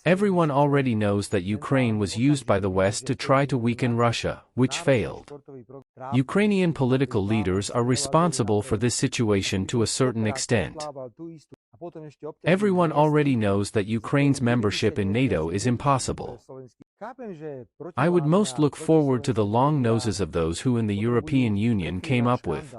Everyone already knows that Ukraine was used by the West to try to weaken Russia, which failed. Ukrainian political leaders are responsible for this situation to a certain extent. Everyone already knows that Ukraine's membership in NATO is impossible. I would most look forward to the long noses of those who in the European Union came up with.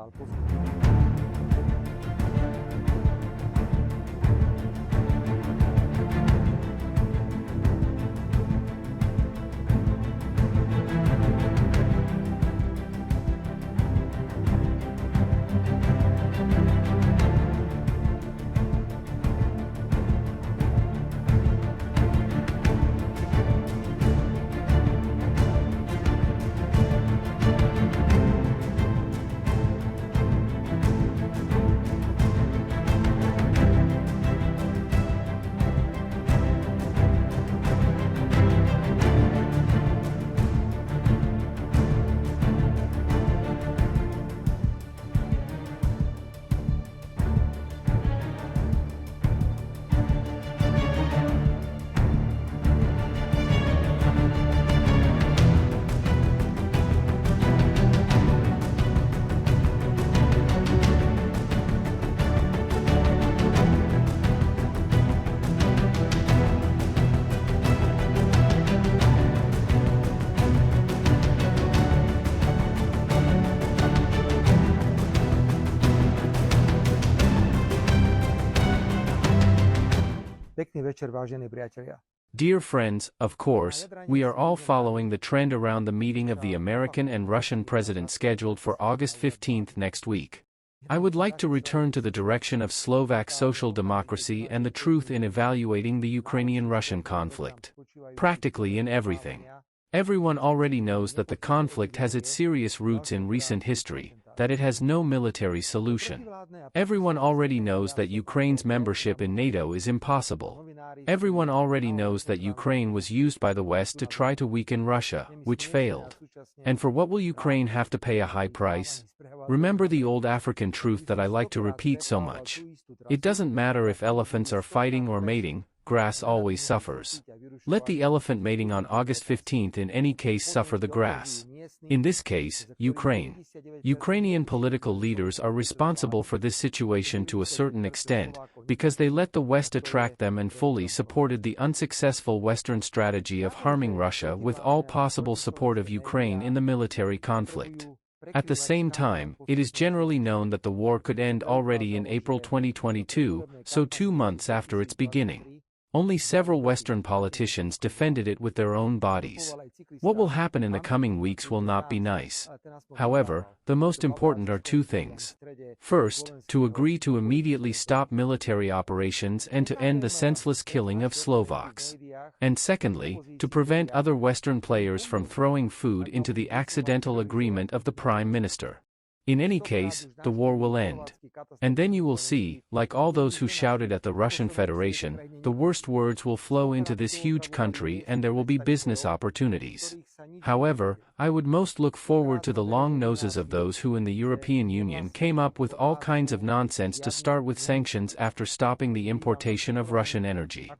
Dear friends, of course, we are all following the trend around the meeting of the American and Russian presidents scheduled for August 15 next week. I would like to return to the direction of Slovak social democracy and the truth in evaluating the Ukrainian-Russian conflict. Practically in everything. Everyone already knows that the conflict has its serious roots in recent history, that it has no military solution. Everyone already knows that Ukraine's membership in NATO is impossible. Everyone already knows that Ukraine was used by the West to try to weaken Russia, which failed. And for what will Ukraine have to pay a high price? Remember the old African truth that I like to repeat so much. It doesn't matter if elephants are fighting or mating, grass always suffers. Let the elephant mating on August 15 in any case suffer the grass. In this case, Ukraine. Ukrainian political leaders are responsible for this situation to a certain extent, because they let the West attract them and fully supported the unsuccessful Western strategy of harming Russia with all possible support of Ukraine in the military conflict. At the same time, it is generally known that the war could end already in April 2022, so 2 months after its beginning. Only several Western politicians defended it with their own bodies. What will happen in the coming weeks will not be nice. However, the most important are 2 things. First, to agree to immediately stop military operations and to end the senseless killing of Slovaks. And secondly, to prevent other Western players from throwing food into the accidental agreement of the Prime Minister. In any case, the war will end. And then you will see, like all those who shouted at the Russian Federation, the worst words will flow into this huge country and there will be business opportunities. However, I would most look forward to the long noses of those who in the European Union came up with all kinds of nonsense to start with sanctions after stopping the importation of Russian energy.